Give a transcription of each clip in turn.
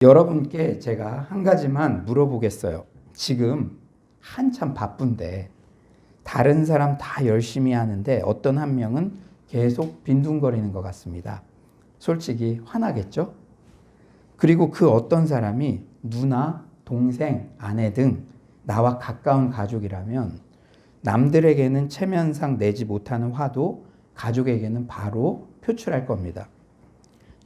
여러분께 제가 한 가지만 물어보겠어요. 지금 한참 바쁜데 다른 사람 다 열심히 하는데 어떤 한 명은 계속 빈둥거리는 것 같습니다. 솔직히 화나겠죠? 그리고 그 어떤 사람이 누나, 동생, 아내 등 나와 가까운 가족이라면 남들에게는 체면상 내지 못하는 화도 가족에게는 바로 표출할 겁니다.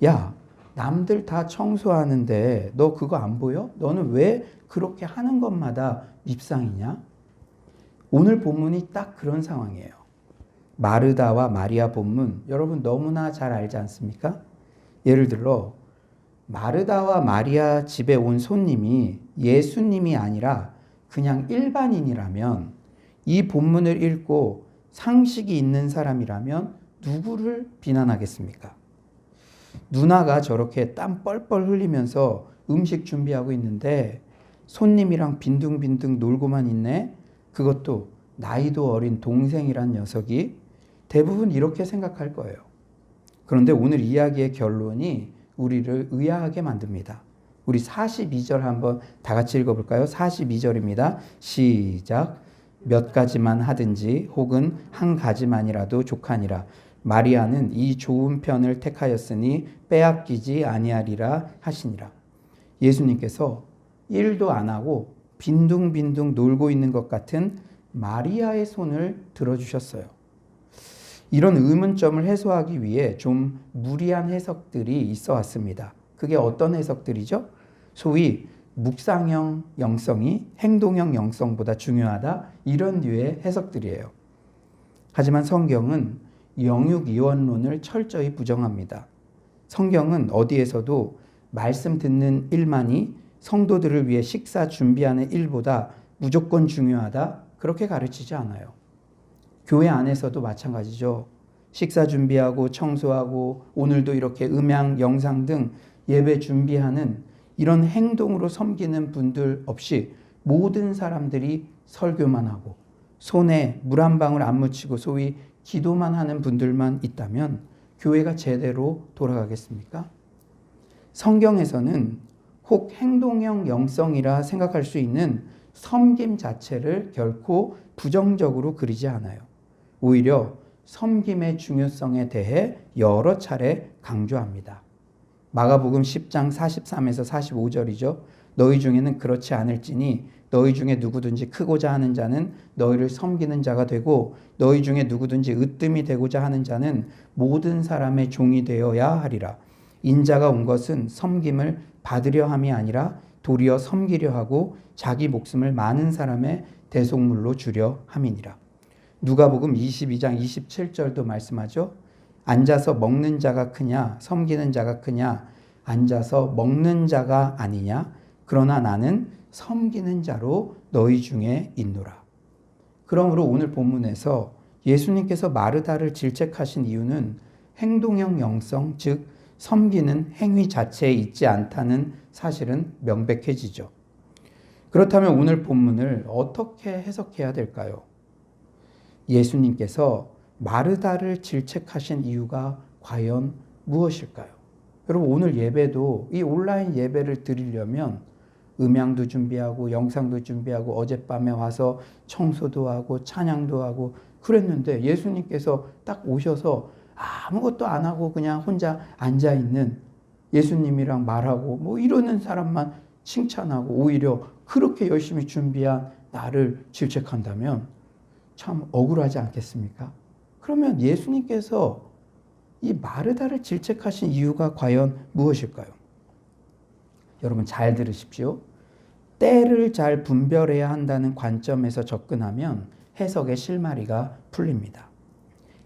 야, 남들 다 청소하는데 너 그거 안 보여? 너는 왜 그렇게 하는 것마다 밉상이냐? 오늘 본문이 딱 그런 상황이에요. 마르다와 마리아 본문, 여러분 너무나 잘 알지 않습니까? 예를 들어 마르다와 마리아 집에 온 손님이 예수님이 아니라 그냥 일반인이라면, 이 본문을 읽고 상식이 있는 사람이라면 누구를 비난하겠습니까? 누나가 저렇게 땀 뻘뻘 흘리면서 음식 준비하고 있는데 손님이랑 빈둥빈둥 놀고만 있네? 그것도 나이도 어린 동생이란 녀석이. 대부분 이렇게 생각할 거예요. 그런데 오늘 이야기의 결론이 우리를 의아하게 만듭니다. 우리 42절 한번 다 같이 읽어볼까요? 42절입니다. 시작. 몇 가지만 하든지 혹은 한 가지만이라도 족하니라. 마리아는 이 좋은 편을 택하였으니 빼앗기지 아니하리라 하시니라. 예수님께서 일도 안 하고 빈둥빈둥 놀고 있는 것 같은 마리아의 손을 들어주셨어요. 이런 의문점을 해소하기 위해 좀 무리한 해석들이 있어 왔습니다. 그게 어떤 해석들이죠? 소위 묵상형 영성이 행동형 영성보다 중요하다, 이런 류의 해석들이에요. 하지만 성경은 영육이원론을 철저히 부정합니다. 성경은 어디에서도 말씀 듣는 일만이 성도들을 위해 식사 준비하는 일보다 무조건 중요하다, 그렇게 가르치지 않아요. 교회 안에서도 마찬가지죠. 식사 준비하고 청소하고 오늘도 이렇게 음향, 영상 등 예배 준비하는 이런 행동으로 섬기는 분들 없이 모든 사람들이 설교만 하고 손에 물 한 방울 안 묻히고 소위 기도만 하는 분들만 있다면 교회가 제대로 돌아가겠습니까? 성경에서는 혹 행동형 영성이라 생각할 수 있는 섬김 자체를 결코 부정적으로 그리지 않아요. 오히려 섬김의 중요성에 대해 여러 차례 강조합니다. 마가복음 10장 43에서 45절이죠. 너희 중에는 그렇지 않을지니 너희 중에 누구든지 크고자 하는 자는 너희를 섬기는 자가 되고 너희 중에 누구든지 으뜸이 되고자 하는 자는 모든 사람의 종이 되어야 하리라. 인자가 온 것은 섬김을 받으려 함이 아니라 도리어 섬기려 하고 자기 목숨을 많은 사람의 대속물로 주려 함이니라. 누가복음 22장 27절도 말씀하죠. 앉아서 먹는 자가 크냐 섬기는 자가 크냐, 앉아서 먹는 자가 아니냐, 그러나 나는 섬기는 자로 너희 중에 있노라. 그러므로 오늘 본문에서 예수님께서 마르다를 질책하신 이유는 행동형 영성, 즉 섬기는 행위 자체에 있지 않다는 사실은 명백해지죠. 그렇다면 오늘 본문을 어떻게 해석해야 될까요? 예수님께서 마르다를 질책하신 이유가 과연 무엇일까요? 여러분, 오늘 예배도 이 온라인 예배를 드리려면 음향도 준비하고 영상도 준비하고 어젯밤에 와서 청소도 하고 찬양도 하고 그랬는데 예수님께서 딱 오셔서 아무것도 안 하고 그냥 혼자 앉아있는 예수님이랑 말하고 뭐 이러는 사람만 칭찬하고 오히려 그렇게 열심히 준비한 나를 질책한다면 참 억울하지 않겠습니까? 그러면 예수님께서 이 마르다를 질책하신 이유가 과연 무엇일까요? 여러분 잘 들으십시오. 때를 잘 분별해야 한다는 관점에서 접근하면 해석의 실마리가 풀립니다.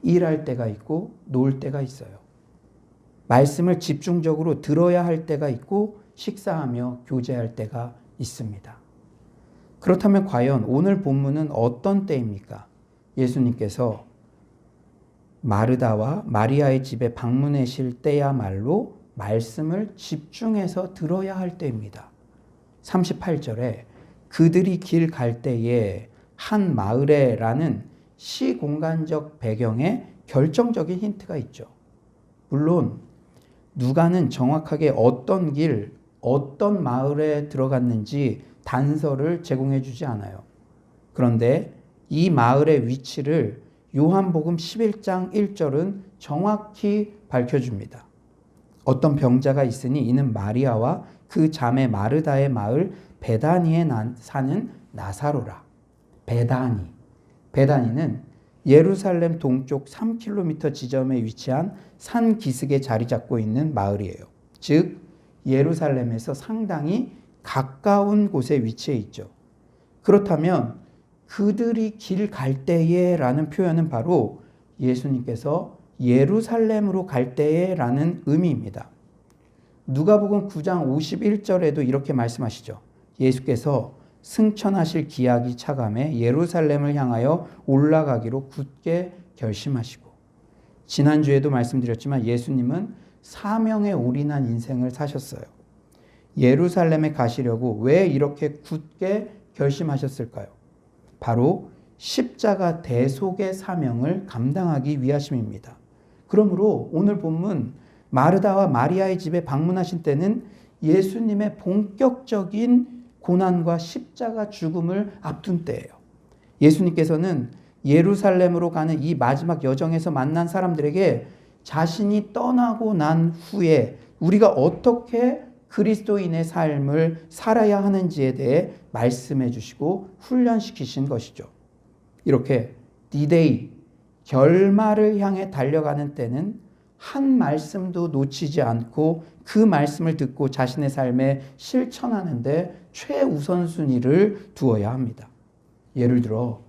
일할 때가 있고 놀 때가 있어요. 말씀을 집중적으로 들어야 할 때가 있고 식사하며 교제할 때가 있습니다. 그렇다면 과연 오늘 본문은 어떤 때입니까? 예수님께서 마르다와 마리아의 집에 방문하실 때야말로 말씀을 집중해서 들어야 할 때입니다. 38절에 그들이 길 갈 때에 한 마을에라는 시공간적 배경에 결정적인 힌트가 있죠. 물론 누가는 정확하게 어떤 길, 어떤 마을에 들어갔는지 단서를 제공해 주지 않아요. 그런데 이 마을의 위치를 요한복음 11장 1절은 정확히 밝혀줍니다. 어떤 병자가 있으니 이는 마리아와 그 자매 마르다의 마을 베다니에 사는 나사로라. 베다니는 예루살렘 동쪽 3km 지점에 위치한 산 기슭에 자리 잡고 있는 마을이에요. 즉 예루살렘에서 상당히 가까운 곳에 위치해 있죠. 그렇다면 그들이 길 갈 때에 라는 표현은 바로 예수님께서 예루살렘으로 갈 때에 라는 의미입니다. 누가복음 9장 51절에도 이렇게 말씀하시죠. 예수께서 승천하실 기약이 차감해 예루살렘을 향하여 올라가기로 굳게 결심하시고, 지난주에도 말씀드렸지만 예수님은 사명에 올인한 인생을 사셨어요. 예루살렘에 가시려고 왜 이렇게 굳게 결심하셨을까요? 바로 십자가 대속의 사명을 감당하기 위하심입니다. 그러므로 오늘 본문 마르다와 마리아의 집에 방문하신 때는 예수님의 본격적인 고난과 십자가 죽음을 앞둔 때예요. 예수님께서는 예루살렘으로 가는 이 마지막 여정에서 만난 사람들에게 자신이 떠나고 난 후에 우리가 어떻게 그리스도인의 삶을 살아야 하는지에 대해 말씀해 주시고 훈련시키신 것이죠. 이렇게 D-Day, 결말을 향해 달려가는 때는 한 말씀도 놓치지 않고 그 말씀을 듣고 자신의 삶에 실천하는데 최우선순위를 두어야 합니다. 예를 들어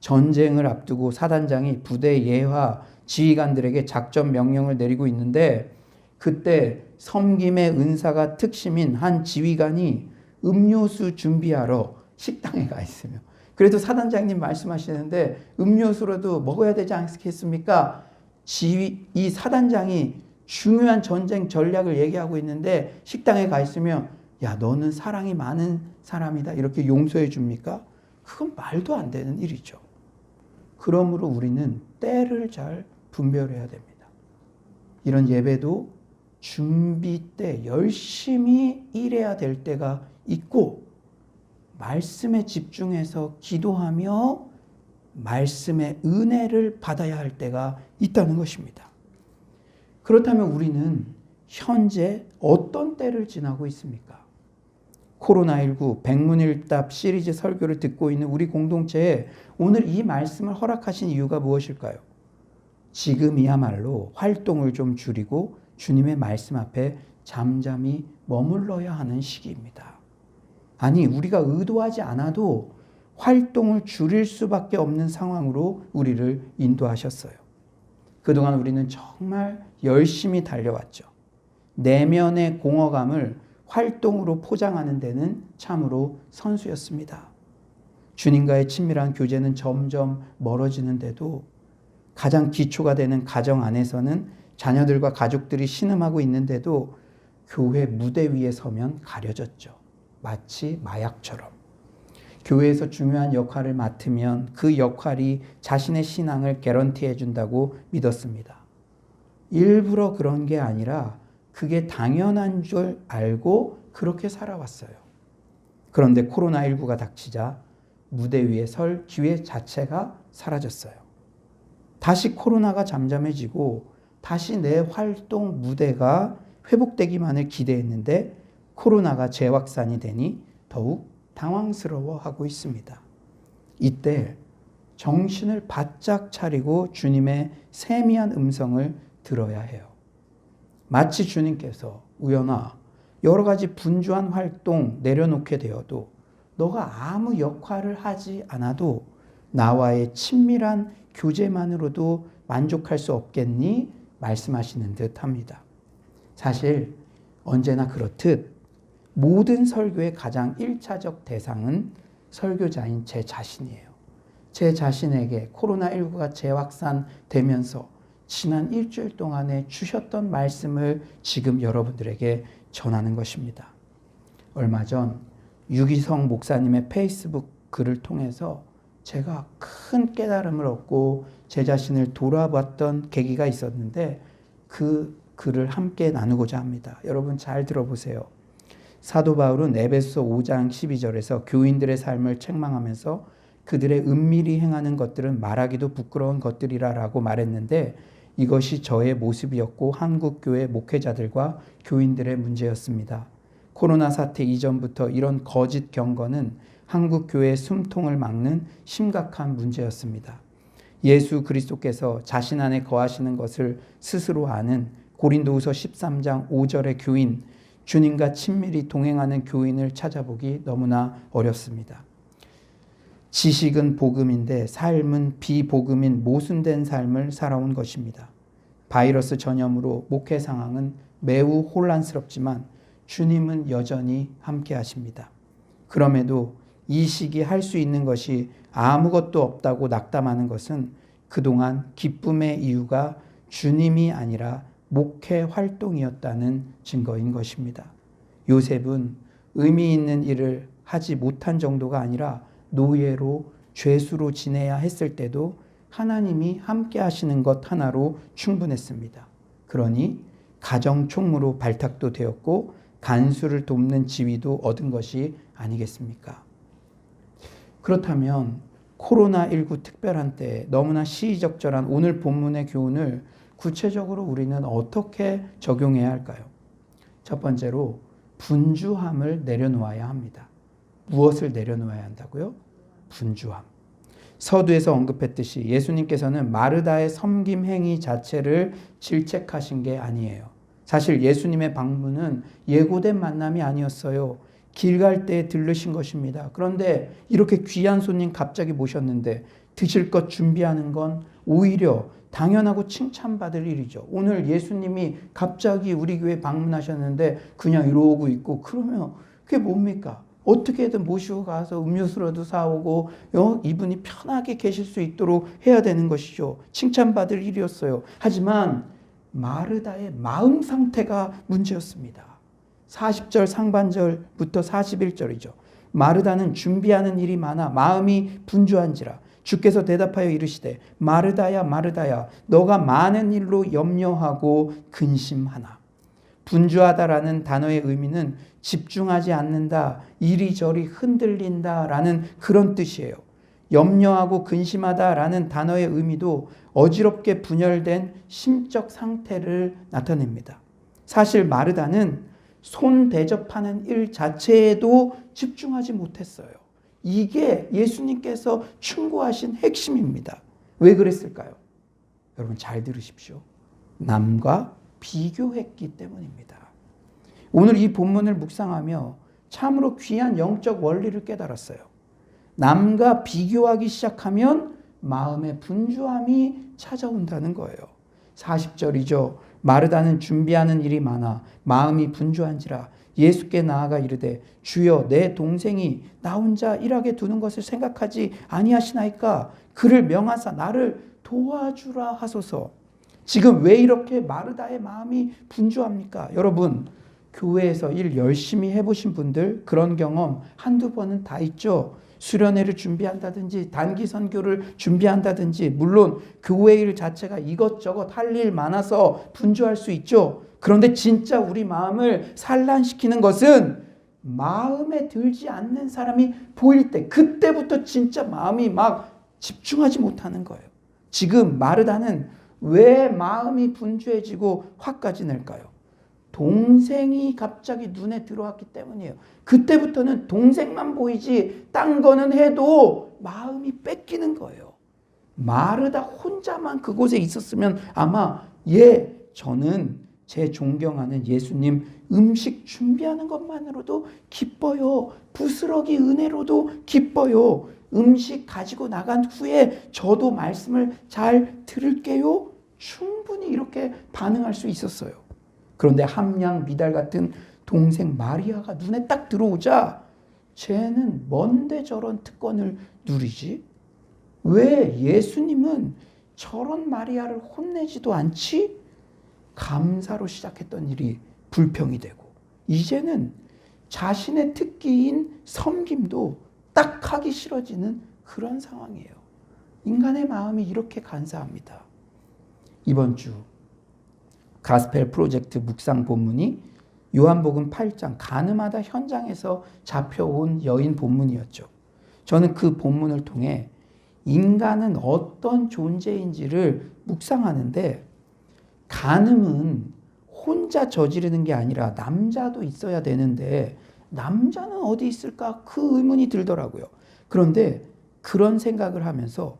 전쟁을 앞두고 사단장이 부대 예하 지휘관들에게 작전 명령을 내리고 있는데 그때 섬김의 은사가 특심인 한 지휘관이 음료수 준비하러 식당에 가 있으며, 그래도 사단장님 말씀하시는데 음료수라도 먹어야 되지 않겠습니까? 이 사단장이 중요한 전쟁 전략을 얘기하고 있는데 식당에 가 있으면 야, 너는 사랑이 많은 사람이다 이렇게 용서해 줍니까? 그건 말도 안 되는 일이죠. 그러므로 우리는 때를 잘 분별해야 됩니다. 이런 예배도 준비 때 열심히 일해야 될 때가 있고, 말씀에 집중해서 기도하며 말씀의 은혜를 받아야 할 때가 있다는 것입니다. 그렇다면 우리는 현재 어떤 때를 지나고 있습니까? 코로나19 백문일답 시리즈 설교를 듣고 있는 우리 공동체에 오늘 이 말씀을 허락하신 이유가 무엇일까요? 지금이야말로 활동을 좀 줄이고 주님의 말씀 앞에 잠잠히 머물러야 하는 시기입니다. 아니, 우리가 의도하지 않아도 활동을 줄일 수밖에 없는 상황으로 우리를 인도하셨어요. 그동안 우리는 정말 열심히 달려왔죠. 내면의 공허감을 활동으로 포장하는 데는 참으로 선수였습니다. 주님과의 친밀한 교제는 점점 멀어지는데도 가장 기초가 되는 가정 안에서는 자녀들과 가족들이 신음하고 있는데도 교회 무대 위에 서면 가려졌죠. 마치 마약처럼. 교회에서 중요한 역할을 맡으면 그 역할이 자신의 신앙을 개런티해 준다고 믿었습니다. 일부러 그런 게 아니라 그게 당연한 줄 알고 그렇게 살아왔어요. 그런데 코로나19가 닥치자 무대 위에 설 기회 자체가 사라졌어요. 다시 코로나가 잠잠해지고 다시 내 활동 무대가 회복되기만을 기대했는데 코로나가 재확산이 되니 더욱 당황스러워하고 있습니다. 이때 정신을 바짝 차리고 주님의 세미한 음성을 들어야 해요. 마치 주님께서 우연아, 여러 가지 분주한 활동 내려놓게 되어도 너가 아무 역할을 하지 않아도 나와의 친밀한 교제만으로도 만족할 수 없겠니? 말씀하시는 듯 합니다. 사실 언제나 그렇듯 모든 설교의 가장 1차적 대상은 설교자인 제 자신이에요. 제 자신에게 코로나19가 재확산되면서 지난 일주일 동안에 주셨던 말씀을 지금 여러분들에게 전하는 것입니다. 얼마 전 유기성 목사님의 페이스북 글을 통해서 제가 큰 깨달음을 얻고 제 자신을 돌아봤던 계기가 있었는데 그 글을 함께 나누고자 합니다. 여러분 잘 들어보세요. 사도 바울은 에베소 5장 12절에서 교인들의 삶을 책망하면서 그들의 은밀히 행하는 것들은 말하기도 부끄러운 것들이라고 말했는데 이것이 저의 모습이었고 한국교회 목회자들과 교인들의 문제였습니다. 코로나 사태 이전부터 이런 거짓 경건은 한국교회의 숨통을 막는 심각한 문제였습니다. 예수 그리스도께서 자신 안에 거하시는 것을 스스로 아는 고린도후서 13장 5절의 교인, 주님과 친밀히 동행하는 교인을 찾아보기 너무나 어렵습니다. 지식은 복음인데 삶은 비복음인 모순된 삶을 살아온 것입니다. 바이러스 전염으로 목회 상황은 매우 혼란스럽지만 주님은 여전히 함께 하십니다. 그럼에도 이 시기 할 수 있는 것이 아무것도 없다고 낙담하는 것은 그동안 기쁨의 이유가 주님이 아니라 목회 활동이었다는 증거인 것입니다. 요셉은 의미 있는 일을 하지 못한 정도가 아니라 노예로 죄수로 지내야 했을 때도 하나님이 함께 하시는 것 하나로 충분했습니다. 그러니 가정 총무로 발탁도 되었고 간수를 돕는 지위도 얻은 것이 아니겠습니까? 그렇다면 코로나19 특별한 때 너무나 시의적절한 오늘 본문의 교훈을 구체적으로 우리는 어떻게 적용해야 할까요? 첫 번째로 분주함을 내려놓아야 합니다. 무엇을 내려놓아야 한다고요? 분주함. 서두에서 언급했듯이 예수님께서는 마르다의 섬김 행위 자체를 질책하신 게 아니에요. 사실 예수님의 방문은 예고된 만남이 아니었어요. 길 갈 때 들르신 것입니다. 그런데 이렇게 귀한 손님 갑자기 모셨는데 드실 것 준비하는 건 오히려 당연하고 칭찬받을 일이죠. 오늘 예수님이 갑자기 우리 교회 방문하셨는데 그냥 이러고 있고 그러면 그게 뭡니까? 어떻게든 모시고 가서 음료수라도 사오고 이분이 편하게 계실 수 있도록 해야 되는 것이죠. 칭찬받을 일이었어요. 하지만 마르다의 마음 상태가 문제였습니다. 40절 상반절부터 41절이죠. 마르다는 준비하는 일이 많아 마음이 분주한지라 주께서 대답하여 이르시되 마르다야 마르다야 너가 많은 일로 염려하고 근심하나. 분주하다라는 단어의 의미는 집중하지 않는다, 이리저리 흔들린다라는 그런 뜻이에요. 염려하고 근심하다라는 단어의 의미도 어지럽게 분열된 심적 상태를 나타냅니다. 사실 마르다는 손 대접하는 일 자체에도 집중하지 못했어요. 이게 예수님께서 충고하신 핵심입니다. 왜 그랬을까요? 여러분 잘 들으십시오. 남과 비교했기 때문입니다. 오늘 이 본문을 묵상하며 참으로 귀한 영적 원리를 깨달았어요. 남과 비교하기 시작하면 마음의 분주함이 찾아온다는 거예요. 40절이죠. 마르다는 준비하는 일이 많아 마음이 분주한지라 예수께 나아가 이르되 주여 내 동생이 나 혼자 일하게 두는 것을 생각하지 아니하시나이까 그를 명하사 나를 도와주라 하소서. 지금 왜 이렇게 마르다의 마음이 분주합니까? 여러분 교회에서 일 열심히 해보신 분들 그런 경험 한두 번은 다 있죠. 수련회를 준비한다든지 단기 선교를 준비한다든지 물론 교회 일 자체가 이것저것 할 일 많아서 분주할 수 있죠. 그런데 진짜 우리 마음을 산란시키는 것은 마음에 들지 않는 사람이 보일 때 그때부터 진짜 마음이 막 집중하지 못하는 거예요. 지금 마르다는 왜 마음이 분주해지고 화까지 낼까요? 동생이 갑자기 눈에 들어왔기 때문이에요. 그때부터는 동생만 보이지 딴 거는 해도 마음이 뺏기는 거예요. 마르다 혼자만 그곳에 있었으면 아마 저는 제 존경하는 예수님 음식 준비하는 것만으로도 기뻐요. 부스러기 은혜로도 기뻐요. 음식 가지고 나간 후에 저도 말씀을 잘 들을게요. 충분히 이렇게 반응할 수 있었어요. 그런데 함양 미달 같은 동생 마리아가 눈에 딱 들어오자 쟤는 뭔데 저런 특권을 누리지? 왜 예수님은 저런 마리아를 혼내지도 않지? 감사로 시작했던 일이 불평이 되고 이제는 자신의 특기인 섬김도 딱 하기 싫어지는 그런 상황이에요. 인간의 마음이 이렇게 간사합니다. 이번 주 가스펠 프로젝트 묵상 본문이 요한복음 8장 가늠하다 현장에서 잡혀온 여인 본문이었죠. 저는 그 본문을 통해 인간은 어떤 존재인지를 묵상하는데, 간음은 혼자 저지르는 게 아니라 남자도 있어야 되는데 남자는 어디 있을까? 그 의문이 들더라고요. 그런데 그런 생각을 하면서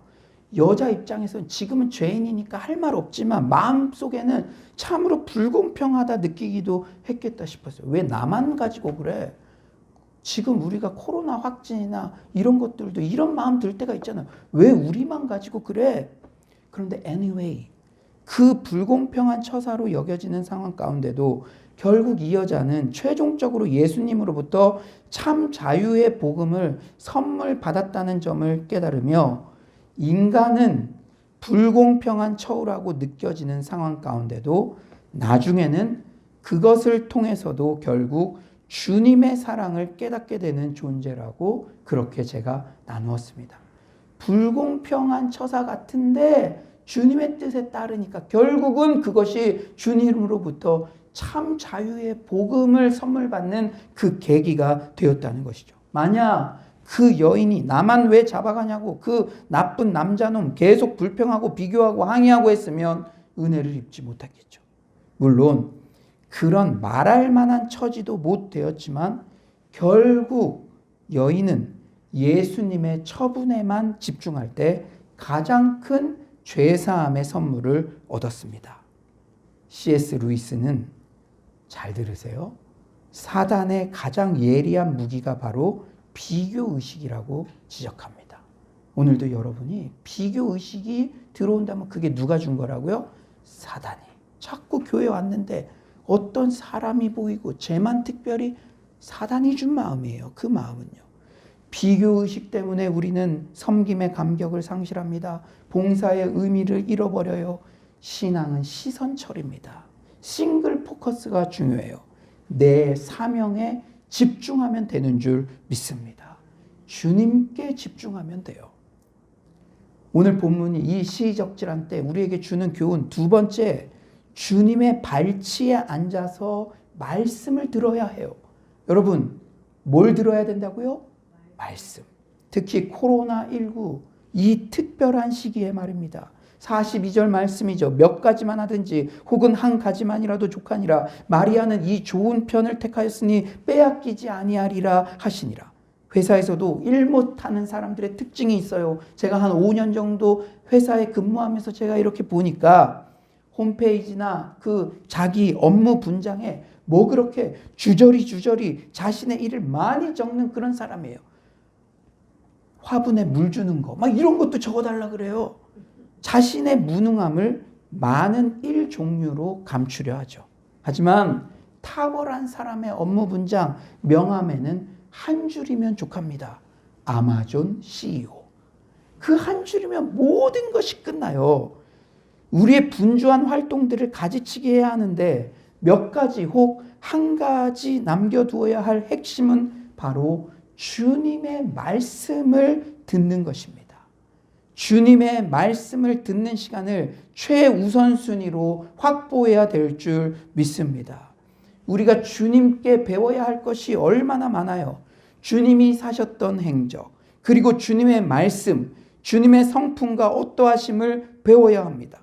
여자 입장에서는 지금은 죄인이니까 할 말 없지만 마음속에는 참으로 불공평하다 느끼기도 했겠다 싶었어요. 왜 나만 가지고 그래? 지금 우리가 코로나 확진이나 이런 것들도 이런 마음 들 때가 있잖아요. 왜 우리만 가지고 그래? 그런데 anyway, 그 불공평한 처사로 여겨지는 상황 가운데도 결국 이 여자는 최종적으로 예수님으로부터 참 자유의 복음을 선물 받았다는 점을 깨달으며, 인간은 불공평한 처우라고 느껴지는 상황 가운데도 나중에는 그것을 통해서도 결국 주님의 사랑을 깨닫게 되는 존재라고 그렇게 제가 나누었습니다. 불공평한 처사 같은데 주님의 뜻에 따르니까 결국은 그것이 주님으로부터 참 자유의 복음을 선물 받는 그 계기가 되었다는 것이죠. 만약 그 여인이 나만 왜 잡아가냐고 그 나쁜 남자놈 계속 불평하고 비교하고 항의하고 했으면 은혜를 입지 못했겠죠. 물론 그런 말할 만한 처지도 못 되었지만 결국 여인은 예수님의 처분에만 집중할 때 가장 큰 죄사함의 선물을 얻었습니다. C.S. 루이스는, 잘 들으세요, 사단의 가장 예리한 무기가 바로 비교의식이라고 지적합니다. 오늘도 여러분이 비교의식이 들어온다면 그게 누가 준 거라고요? 사단이. 자꾸 교회 왔는데 어떤 사람이 보이고 쟤만 특별히, 사단이 준 마음이에요. 그 마음은요. 비교의식 때문에 우리는 섬김의 감격을 상실합니다. 봉사의 의미를 잃어버려요. 신앙은 시선처리입니다. 싱글 포커스가 중요해요. 내 사명에 집중하면 되는 줄 믿습니다. 주님께 집중하면 돼요. 오늘 본문이 이 시적질한 때 우리에게 주는 교훈 두 번째, 주님의 발치에 앉아서 말씀을 들어야 해요. 여러분, 뭘 들어야 된다고요? 말씀. 특히 코로나19 이 특별한 시기에 말입니다. 42절 말씀이죠. 몇 가지만 하든지 혹은 한 가지만이라도 족하니라. 마리아는 이 좋은 편을 택하였으니 빼앗기지 아니하리라 하시니라. 회사에서도 일 못하는 사람들의 특징이 있어요. 제가 한 5년 정도 회사에 근무하면서 제가 이렇게 보니까 홈페이지나 그 자기 업무 분장에 뭐 그렇게 주저리 자신의 일을 많이 적는 그런 사람이에요. 화분에 물 주는 거 막 이런 것도 적어달라 그래요. 자신의 무능함을 많은 일 종류로 감추려 하죠. 하지만 탁월한 사람의 업무 분장 명함에는 한 줄이면 족합니다. 아마존 CEO. 그 한 줄이면 모든 것이 끝나요. 우리의 분주한 활동들을 가지치기 해야 하는데 몇 가지 혹 한 가지 남겨두어야 할 핵심은 바로 주님의 말씀을 듣는 것입니다. 주님의 말씀을 듣는 시간을 최우선순위로 확보해야 될 줄 믿습니다. 우리가 주님께 배워야 할 것이 얼마나 많아요. 주님이 사셨던 행적, 그리고 주님의 말씀, 주님의 성품과 어떠하심을 배워야 합니다.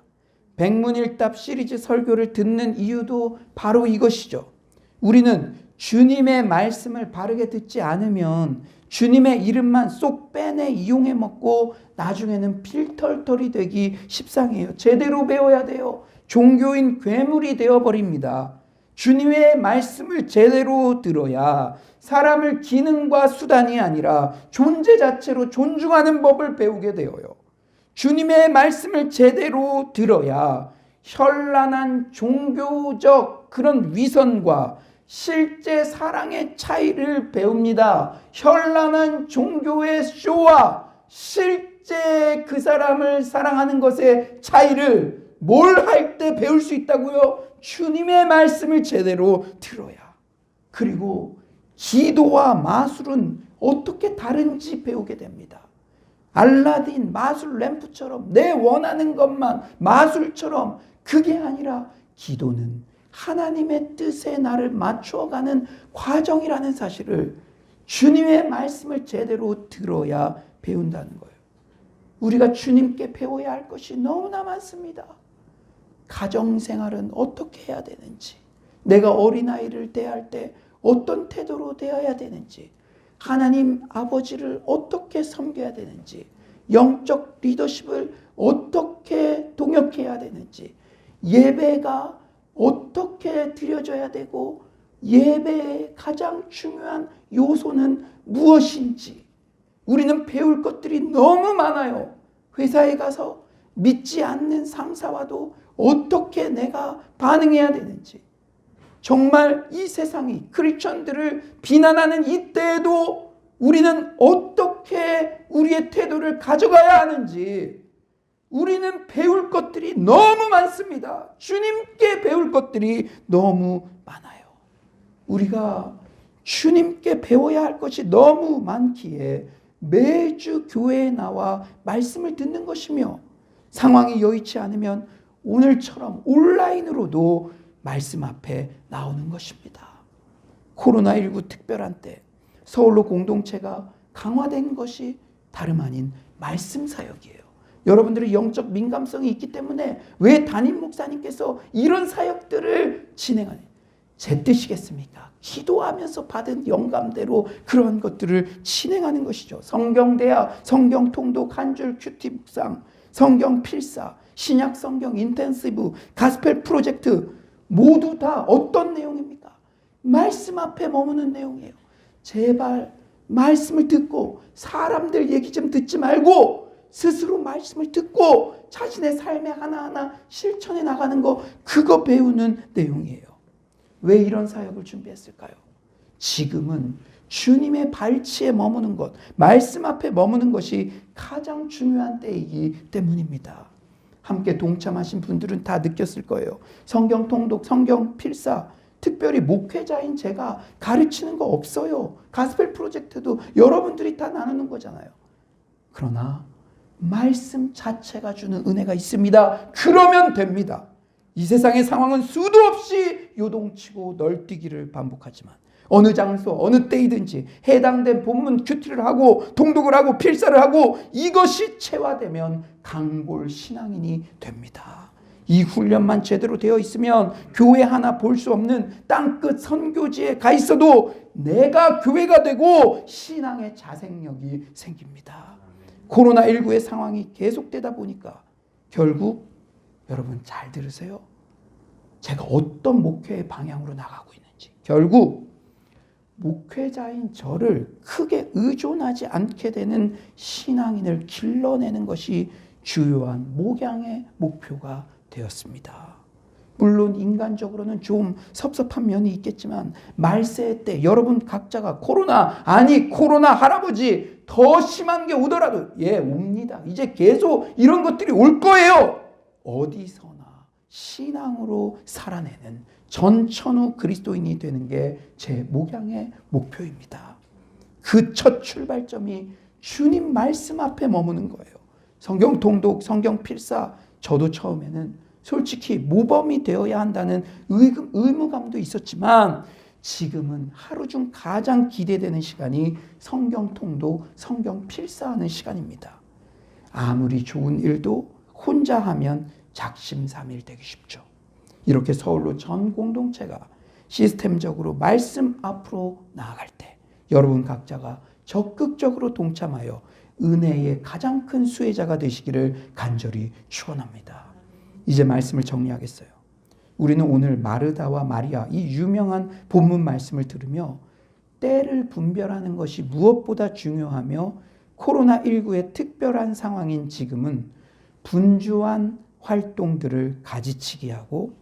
백문일답 시리즈 설교를 듣는 이유도 바로 이것이죠. 우리는 주님의 말씀을 바르게 듣지 않으면 주님의 이름만 쏙 빼내 이용해 먹고 나중에는 필털털이 되기 십상이에요. 제대로 배워야 돼요. 종교인 괴물이 되어버립니다. 주님의 말씀을 제대로 들어야 사람을 기능과 수단이 아니라 존재 자체로 존중하는 법을 배우게 되어요. 주님의 말씀을 제대로 들어야 현란한 종교적 그런 위선과 실제 사랑의 차이를 배웁니다. 현란한 종교의 쇼와 실제 그 사람을 사랑하는 것의 차이를 뭘 할 때 배울 수 있다고요? 주님의 말씀을 제대로 들어야. 그리고 기도와 마술은 어떻게 다른지 배우게 됩니다. 알라딘 마술 램프처럼 내 원하는 것만 마술처럼, 그게 아니라 기도는 하나님의 뜻에 나를 맞추어가는 과정이라는 사실을 주님의 말씀을 제대로 들어야 배운다는 거예요. 우리가 주님께 배워야 할 것이 너무나 많습니다. 가정생활은 어떻게 해야 되는지, 내가 어린아이를 대할 때 어떤 태도로 대해야 되는지, 하나님 아버지를 어떻게 섬겨야 되는지, 영적 리더십을 어떻게 동역해야 되는지, 예배가 어떻게 드려져야 되고 예배의 가장 중요한 요소는 무엇인지 우리는 배울 것들이 너무 많아요. 회사에 가서 믿지 않는 상사와도 어떻게 내가 반응해야 되는지, 정말 이 세상이 크리스천들을 비난하는 이때에도 우리는 어떻게 우리의 태도를 가져가야 하는지 우리는 배울 것들이 너무 많습니다. 주님께 배울 것들이 너무 많아요. 우리가 주님께 배워야 할 것이 너무 많기에 매주 교회에 나와 말씀을 듣는 것이며, 상황이 여의치 않으면 오늘처럼 온라인으로도 말씀 앞에 나오는 것입니다. 코로나19 특별한 때 서울로 공동체가 강화된 것이 다름 아닌 말씀 사역이에요. 여러분들의 영적 민감성이 있기 때문에 왜 담임 목사님께서 이런 사역들을 진행하는, 제 뜻이겠습니까? 기도하면서 받은 영감대로 그런 것들을 진행하는 것이죠. 성경대화, 성경통독, 한줄 큐티 묵상, 성경 필사, 신약 성경 인텐시브, 가스펠 프로젝트 모두 다 어떤 내용입니까? 말씀 앞에 머무는 내용이에요. 제발 말씀을 듣고 사람들 얘기 좀 듣지 말고 스스로 말씀을 듣고 자신의 삶에 하나하나 실천해 나가는 거, 그거 배우는 내용이에요. 왜 이런 사역을 준비했을까요? 지금은 주님의 발치에 머무는 것, 말씀 앞에 머무는 것이 가장 중요한 때이기 때문입니다. 함께 동참하신 분들은 다 느꼈을 거예요. 성경 통독, 성경 필사, 특별히 목회자인 제가 가르치는 거 없어요. 가스펠 프로젝트도 여러분들이 다 나누는 거잖아요. 그러나 말씀 자체가 주는 은혜가 있습니다. 그러면 됩니다. 이 세상의 상황은 수도 없이 요동치고 널뛰기를 반복하지만 어느 장소 어느 때이든지 해당된 본문 큐티를 하고 통독을 하고 필사를 하고 이것이 체화되면 강골 신앙인이 됩니다. 이 훈련만 제대로 되어 있으면 교회 하나 볼 수 없는 땅끝 선교지에 가 있어도 내가 교회가 되고 신앙의 자생력이 생깁니다. 코로나19의 상황이 계속되다 보니까 결국 여러분 잘 들으세요. 제가 어떤 목회의 방향으로 나가고 있는지, 결국 목회자인 저를 크게 의존하지 않게 되는 신앙인을 길러내는 것이 주요한 목양의 목표가 되었습니다. 물론 인간적으로는 좀 섭섭한 면이 있겠지만 말세 때 여러분 각자가 코로나 할아버지 더 심한 게 오더라도 옵니다. 이제 계속 이런 것들이 올 거예요. 어디서나 신앙으로 살아내는 전천후 그리스도인이 되는 게 제 목양의 목표입니다. 그 첫 출발점이 주님 말씀 앞에 머무는 거예요. 성경 통독, 성경 필사, 저도 처음에는 솔직히 모범이 되어야 한다는 의무감도 있었지만 지금은 하루 중 가장 기대되는 시간이 성경 통독, 성경 필사하는 시간입니다. 아무리 좋은 일도 혼자 하면 작심삼일 되기 쉽죠. 이렇게 서울로 전 공동체가 시스템적으로 말씀 앞으로 나아갈 때 여러분 각자가 적극적으로 동참하여 은혜의 가장 큰 수혜자가 되시기를 간절히 축원합니다. 이제 말씀을 정리하겠어요. 우리는 오늘 마르다와 마리아 이 유명한 본문 말씀을 들으며 때를 분별하는 것이 무엇보다 중요하며 코로나19의 특별한 상황인 지금은 분주한 활동들을 가지치기 하고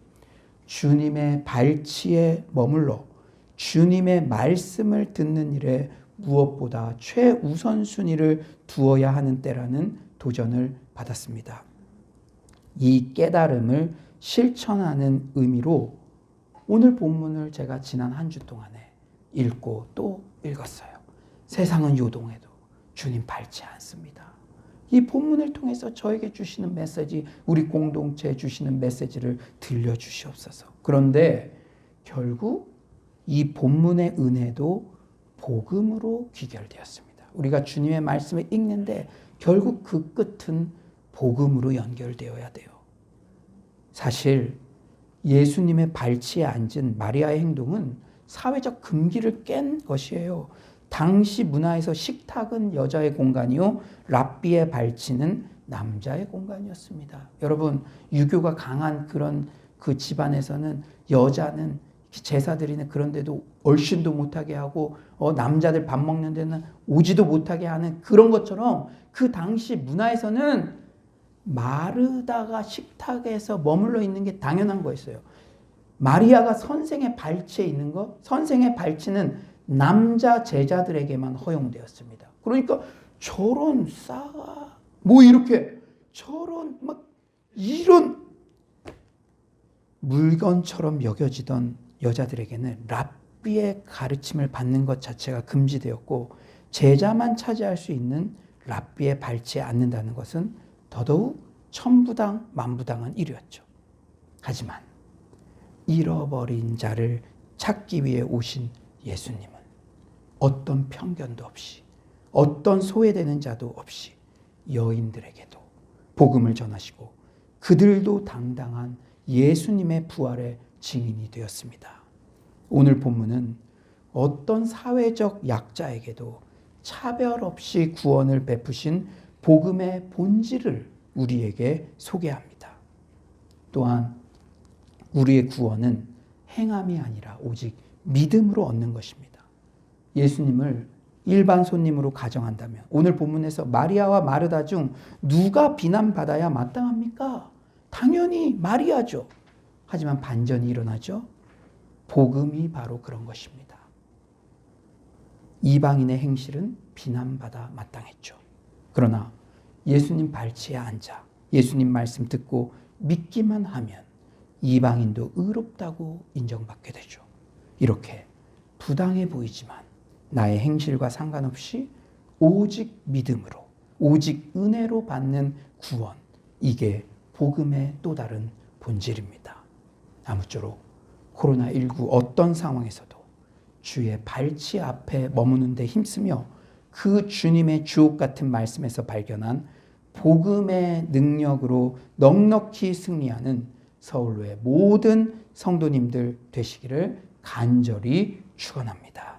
주님의 발치에 머물러 주님의 말씀을 듣는 일에 무엇보다 최우선순위를 두어야 하는 때라는 도전을 받았습니다. 이 깨달음을 실천하는 의미로 오늘 본문을 제가 지난 한 주 동안에 읽고 또 읽었어요. 세상은 요동해도 주님 밟지 않습니다. 이 본문을 통해서 저에게 주시는 메시지, 우리 공동체에 주시는 메시지를 들려주시옵소서. 그런데 결국 이 본문의 은혜도 복음으로 귀결되었습니다. 우리가 주님의 말씀을 읽는데 결국 그 끝은 복음으로 연결되어야 돼요. 사실 예수님의 발치에 앉은 마리아의 행동은 사회적 금기를 깬 것이에요. 당시 문화에서 식탁은 여자의 공간이요, 랍비의 발치는 남자의 공간이었습니다. 여러분, 유교가 강한 그런 그 집안에서는 여자는 제사 드리는 그런 데도 얼씬도 못하게 하고 남자들 밥 먹는 데는 오지도 못하게 하는 그런 것처럼 그 당시 문화에서는 마르다가 식탁에서 머물러 있는 게 당연한 거였어요. 마리아가 선생의 발치에 있는 것, 선생의 발치는 남자 제자들에게만 허용되었습니다. 그러니까 저런 싸가 뭐 이렇게 저런 막 이런 물건처럼 여겨지던 여자들에게는 랍비의 가르침을 받는 것 자체가 금지되었고, 제자만 차지할 수 있는 랍비의 발치에 앉는다는 것은 더더욱 천부당 만부당한 일이었죠. 하지만 잃어버린 자를 찾기 위해 오신 예수님은 어떤 편견도 없이, 어떤 소외되는 자도 없이 여인들에게도 복음을 전하시고 그들도 당당한 예수님의 부활의 증인이 되었습니다. 오늘 본문은 어떤 사회적 약자에게도 차별 없이 구원을 베푸신 복음의 본질을 우리에게 소개합니다. 또한 우리의 구원은 행함이 아니라 오직 믿음으로 얻는 것입니다. 예수님을 일반 손님으로 가정한다면 오늘 본문에서 마리아와 마르다 중 누가 비난받아야 마땅합니까? 당연히 마리아죠. 하지만 반전이 일어나죠. 복음이 바로 그런 것입니다. 이방인의 행실은 비난받아 마땅했죠. 그러나 예수님 발치에 앉아 예수님 말씀 듣고 믿기만 하면 이방인도 의롭다고 인정받게 되죠. 이렇게 부당해 보이지만 나의 행실과 상관없이 오직 믿음으로, 오직 은혜로 받는 구원, 이게 복음의 또 다른 본질입니다. 아무쪼록 코로나19 어떤 상황에서도 주의 발치 앞에 머무는 데 힘쓰며 그 주님의 주옥 같은 말씀에서 발견한 복음의 능력으로 넉넉히 승리하는 서울로의 모든 성도님들 되시기를 간절히 축원합니다.